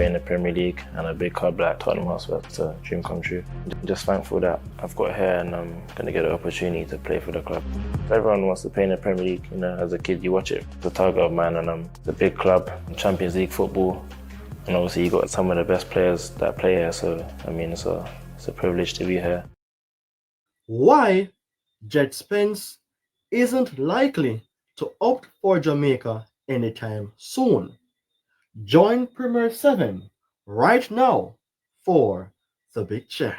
in the Premier League and a big club like Tottenham Hotspur. It's a dream come true. I'm just thankful that I've got here and I'm going to get the opportunity to play for the club. Everyone wants to play in the Premier League. You know, as a kid you watch it. It's a target of mine, and it's a big club, Champions League football, and obviously you got some of the best players that play here. So I mean, it's a privilege to be here. Why Djed Spence isn't likely to opt for Jamaica anytime soon. Join Premier 7 right now for the big chat.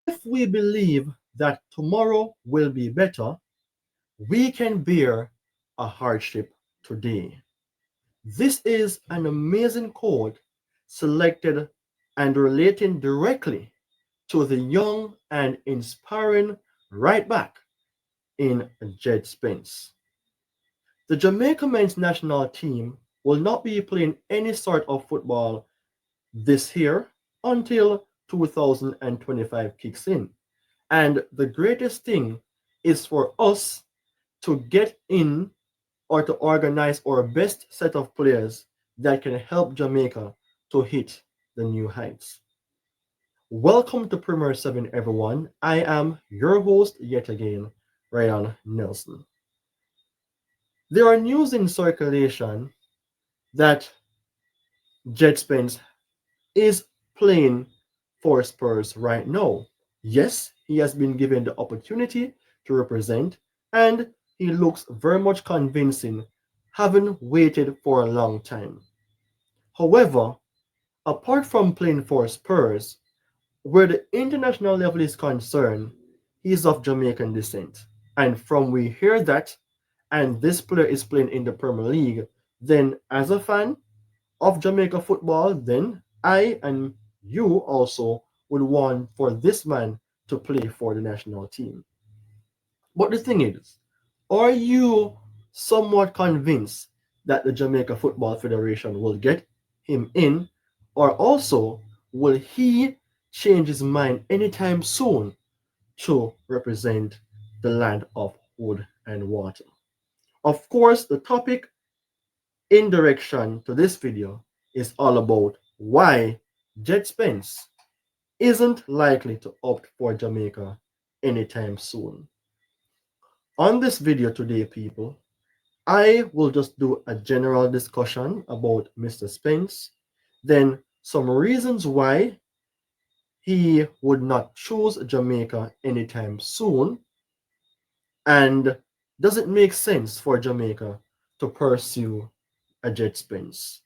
If we believe that tomorrow will be better, we can bear a hardship today. This is an amazing quote selected and relating directly to the young and inspiring right back in Djed Spence. The Jamaica men's national team will not be playing any sort of football this year until 2025 kicks in. And the greatest thing is for us to get in or to organize our best set of players that can help Jamaica to hit the new heights. Welcome to Premier 7, everyone. I am your host yet again, Ryan Nelson. There are news in circulation that Djed Spence is playing for Spurs right now. Yes, he has been given the opportunity to represent, and he looks very much convincing, having waited for a long time. However, apart from playing for Spurs, where the international level is concerned, he is of Jamaican descent. And from we hear that, and this player is playing in the Premier League, then as a fan of Jamaica football, then I and you also would want for this man to play for the national team. But the thing is, are you somewhat convinced that the Jamaica Football Federation will get him in, or also will he change his mind anytime soon to represent the land of wood and water? Of course, the topic in direction to this video is all about why Djed Spence isn't likely to opt for Jamaica anytime soon. On this video today, people, I will just do a general discussion about Mr. Spence, then some reasons why he would not choose Jamaica anytime soon, and does it make sense for Jamaica to pursue a Djed Spence?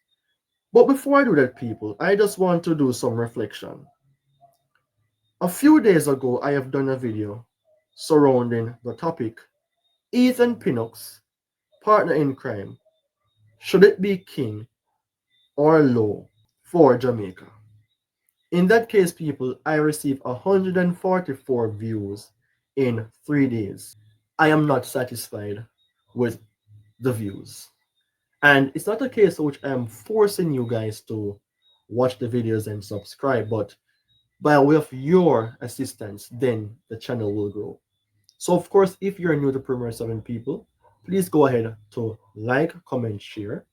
But before I do that, people, I just want to do some reflection. A few days ago, I have done a video surrounding the topic Ethan Pinnock's partner in crime. Should it be King or Low for Jamaica? In that case, people, I received 144 views in 3 days. I am not satisfied with the views. And it's not a case which I am forcing you guys to watch the videos and subscribe, but by way of your assistance, then the channel will grow. So, of course, if you're new to Premier 7, people, please go ahead to like, comment, share,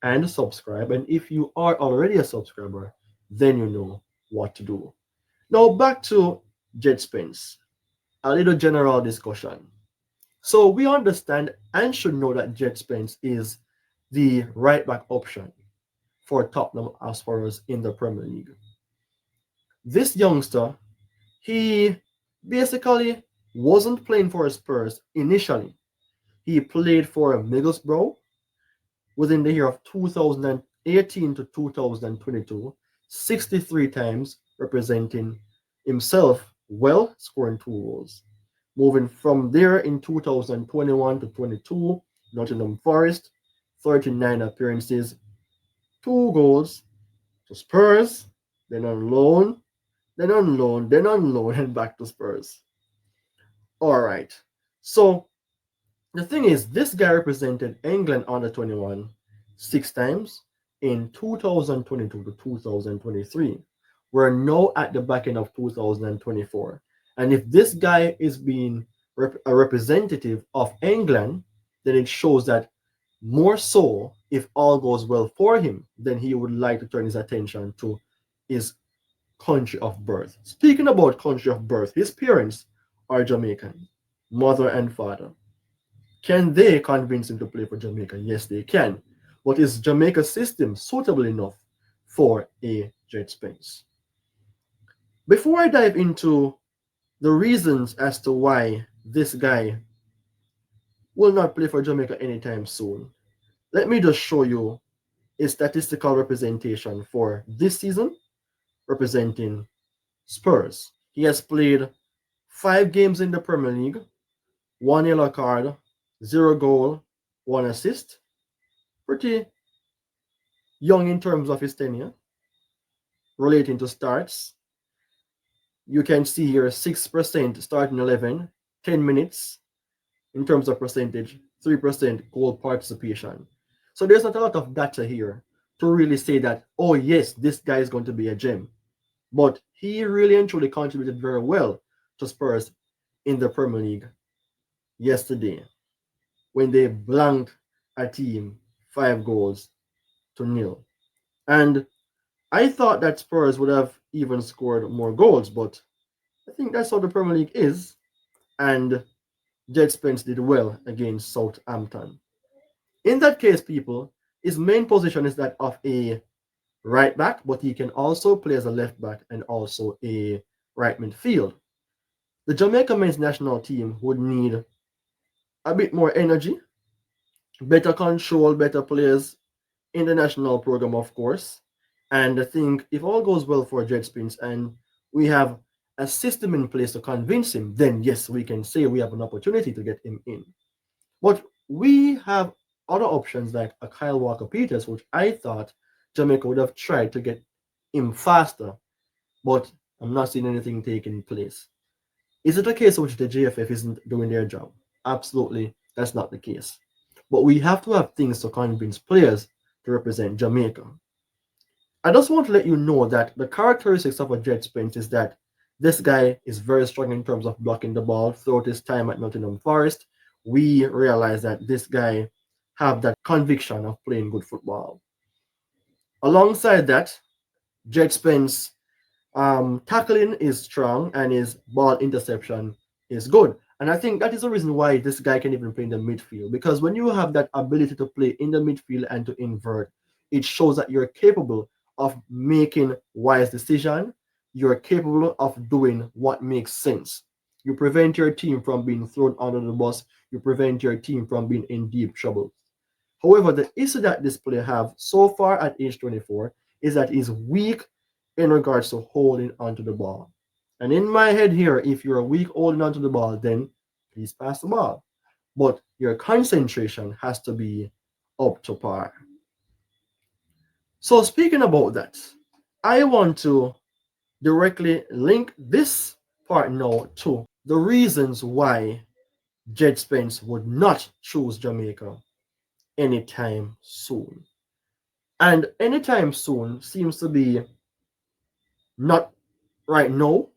and subscribe. And if you are already a subscriber, then you know what to do. Now, back to Djed Spence. A little general discussion. So, we understand and should know that Djed Spence is the right back option for Tottenham Hotspur in the Premier League. This youngster, he basically wasn't playing for Spurs initially. He played for Middlesbrough within the year of 2018 to 2022, 63 times, representing himself well, scoring 2 goals. Moving from there in 2021 to 22, Nottingham Forest, 39 appearances, 2 goals to Spurs, then on loan, then on loan, then on loan, and back to Spurs. All right. So the thing is, this guy represented England under 21 6 times in 2022 to 2023. We're now at the back end of 2024. And if this guy is being a representative of England, then it shows that more so, if all goes well for him, then he would like to turn his attention to his country of birth. Speaking about country of birth, his parents are Jamaican, mother and father. Can they convince him to play for Jamaica? Yes, they can. But is Jamaica's system suitable enough for a Djed Spence? Before I dive into the reasons as to why this guy will not play for Jamaica anytime soon, let me just show you a statistical representation for this season representing Spurs. He has played 5 games in the Premier League, 1 yellow card, 0 goal, 1 assist. Pretty young in terms of his tenure relating to starts. You can see here 6% starting 11, 10 minutes in terms of percentage, 3% goal participation. So there's not a lot of data here to really say that, oh yes, this guy is going to be a gem. But he really and truly contributed very well to Spurs in the Premier League yesterday when they blanked a team 5 goals to nil. And I thought that Spurs would have even scored more goals, but I think that's how the Premier League is. And Djed Spence did well against Southampton. In that case, people, his main position is that of a right back, but he can also play as a left back and also a right midfield. The Jamaica men's national team would need a bit more energy, better control, better players in the national program, of course. And I think if all goes well for Djed Spence and we have a system in place to convince him, then yes, we can say we have an opportunity to get him in. But we have other options like a Kyle Walker Peters, which I thought Jamaica would have tried to get him faster, but I'm not seeing anything taking place. Is it a case in which the JFF isn't doing their job? Absolutely, that's not the case. But we have to have things to convince players to represent Jamaica. I just want to let you know that the characteristics of a Djed Spence is that this guy is very strong in terms of blocking the ball. Throughout his time at Nottingham Forest, we realize that this guy have that conviction of playing good football. Alongside that, Djed Spence tackling is strong and his ball interception is good. And I think that is the reason why this guy can even play in the midfield. Because when you have that ability to play in the midfield and to invert, it shows that you're capable of making wise decisions. You're capable of doing what makes sense. You prevent your team from being thrown under the bus. You prevent your team from being in deep trouble. However, the issue that this player have so far at age 24 is that he's weak in regards to holding onto the ball. And in my head here, if you're weak holding onto the ball, then please pass the ball. But your concentration has to be up to par. So speaking about that, I want to directly link this part now to the reasons why Djed Spence would not choose Jamaica anytime soon. And anytime soon seems to be not right now,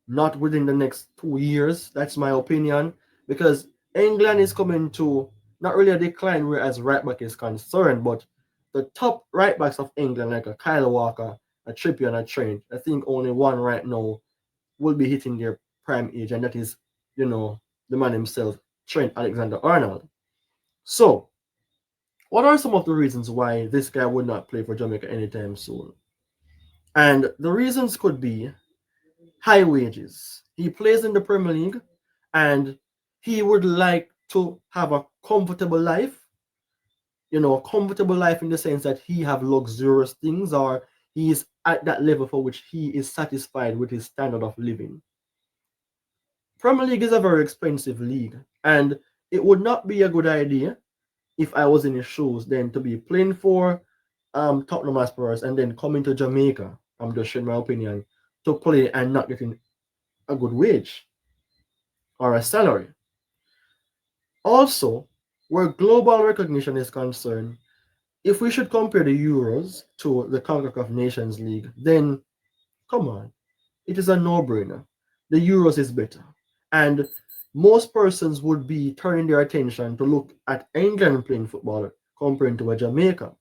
not within the next 2 years. That's my opinion. Because England is coming to not really a decline whereas right back is concerned, but the top right backs of England, like a Kyle Walker, a Trippier, and a Trent, I think only one right now will be hitting their prime age, and that is, the man himself, Trent Alexander-Arnold. So, what are some of the reasons why this guy would not play for Jamaica anytime soon? And the reasons could be high wages. He plays in the Premier League and he would like to have a comfortable life, comfortable life in the sense that he have luxurious things or he is at that level for which he is satisfied with his standard of living. Premier League is a very expensive league and it would not be a good idea if I was in his shoes then to be playing for Tottenham Hotspur and then coming to Jamaica, I'm just sharing my opinion, to play and not getting a good wage or a salary. Also, where global recognition is concerned, if we should compare the Euros to the CONCACAF Nations League, then Come on. It is a no-brainer. The Euros is better. And most persons would be turning their attention to look at England playing football compared to a Jamaica.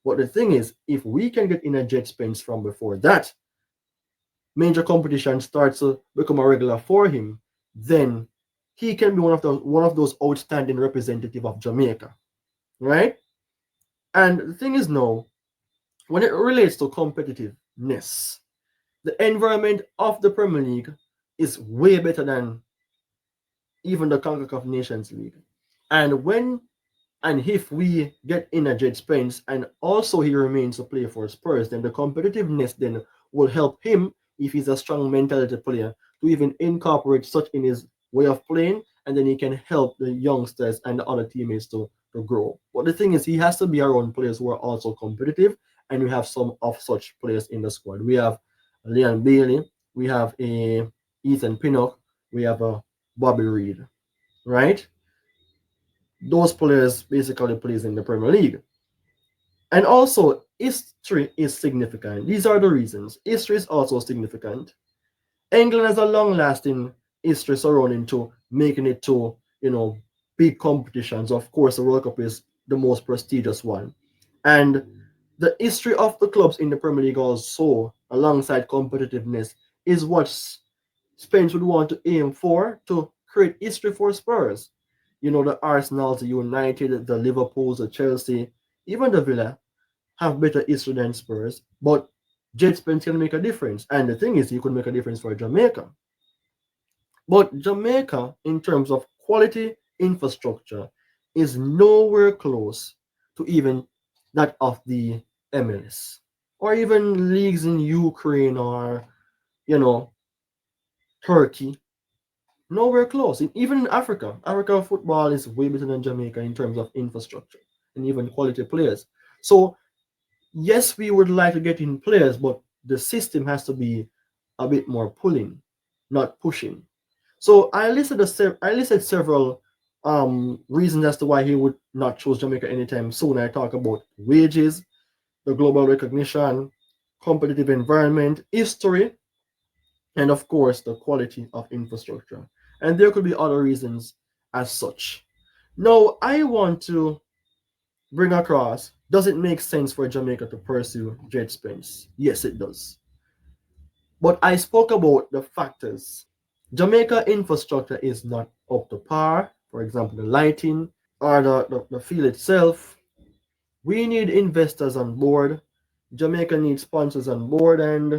But the thing is, if we can get in a Djed Spence from before that, major competition starts to become a regular for him, then he can be one of those outstanding representative of Jamaica, right? And the thing is now, when it relates to competitiveness, the environment of the Premier League is way better than even the CONCACAF Nations League. And when and if we get in a Djed Spence and also he remains to play for Spurs, then the competitiveness then will help him, if he's a strong mentality player, to even incorporate such in his way of playing, and then he can help the youngsters and the other teammates to grow. But the thing is, he has to be around players who are also competitive, and we have some of such players in the squad. We have Leon Bailey, we have a Ethan Pinnock, we have a Bobby Reed, right? Those players basically plays in the Premier League. And also, history is significant. These are the reasons. History is also significant. England has a long-lasting history surrounding to making it to, big competitions. Of course, the World Cup is the most prestigious one. And the history of the clubs in the Premier League also, alongside competitiveness, is what Spence would want to aim for to create history for Spurs. The Arsenal, the United, the Liverpools, the Chelsea, even the Villa have better history than Spurs. But Djed Spence can make a difference. And the thing is, he could make a difference for Jamaica. But Jamaica, in terms of quality infrastructure, is nowhere close to even that of the MLS or even leagues in Ukraine or, you know, Turkey. Nowhere close. Even in Africa football is way better than Jamaica in terms of infrastructure and even quality players. So yes, we would like to get in players, but the system has to be a bit more pulling, not pushing. So I listed several reasons as to why he would not choose Jamaica anytime soon. I talk about wages, the global recognition, competitive environment, history, and of course the quality of infrastructure. And there could be other reasons as such. Now I want to bring across, does it make sense for Jamaica to pursue Djed Spence? Yes, it does. But I spoke about the factors. Jamaica infrastructure is not up to par. For example, the lighting or the field itself. We need investors on board. Jamaica needs sponsors on board, and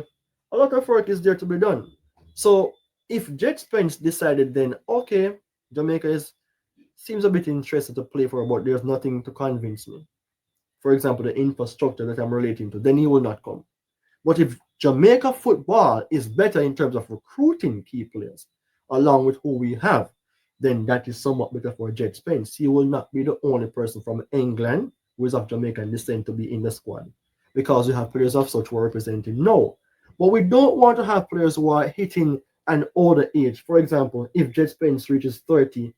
a lot of work is there to be done. So if Djed Spence decided then, okay, Jamaica seems a bit interested to play for, but there's nothing to convince me. For example, the infrastructure that I'm relating to, then he will not come. But if Jamaica football is better in terms of recruiting key players, along with who we have, then that is somewhat better for Djed Spence. He will not be the only person from England who is of Jamaican descent to be in the squad, because we have players of such who are representing. No. But we don't want to have players who are hitting an older age. For example, if Djed Spence reaches 30,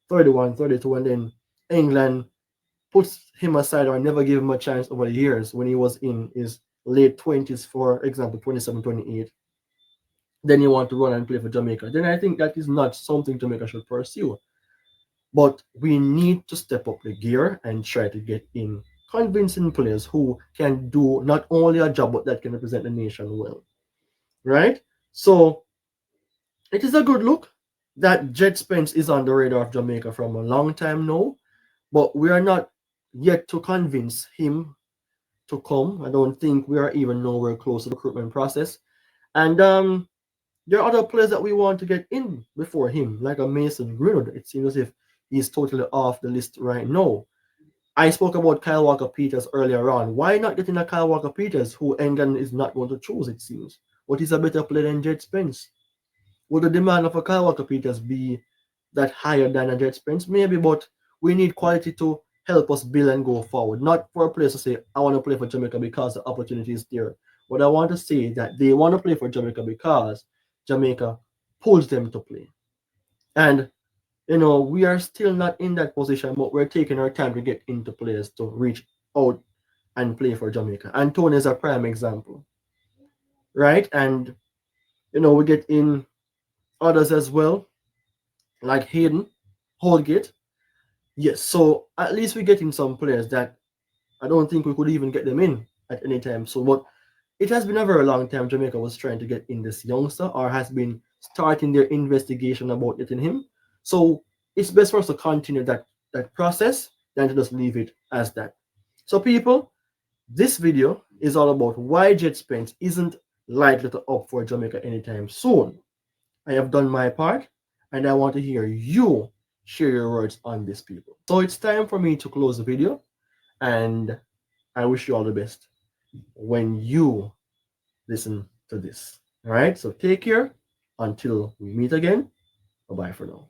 31, 32, and then England puts him aside or never give him a chance over the years when he was in his late 20s, for example, 27, 28, then you want to run and play for Jamaica, then I think that is not something Jamaica should pursue. But we need to step up the gear and try to get in convincing players who can do not only a job, but that can represent the nation well. Right? So it is a good look that Djed Spence is on the radar of Jamaica from a long time now, but we are not yet to convince him to come. I don't think we are even nowhere close to the recruitment process. And there are other players that we want to get in before him, like a Mason Greenwood. It seems as if he's totally off the list right now. I spoke about Kyle Walker Peters earlier on. Why not getting a Kyle Walker Peters who England is not going to choose, it seems? But he's a better player than Djed Spence. Would the demand of a Kyle Walker Peters be that higher than a Djed Spence? Maybe, but we need quality to help us build and go forward. Not for a player to say, I want to play for Jamaica because the opportunity is there. But I want to say that they want to play for Jamaica because Jamaica pulls them to play. And, we are still not in that position, but we're taking our time to get into players to reach out and play for Jamaica. And Tony is a prime example, right? And We get in others as well, like Hayden, Holgate. Yes, so at least we're getting some players that I don't think we could even get them in at any time. So, but it has been a very long time Jamaica was trying to get in this youngster, or has been starting their investigation about getting him. So it's best for us to continue that process than to just leave it as that. So people, this video is all about why Djed Spence isn't likely to opt for Jamaica anytime soon. I have done my part, and I want to hear you share your words on this, people. So it's time for me to close the video, and I wish you all the best when you listen to this. All right, so take care until we meet again. Bye bye for now.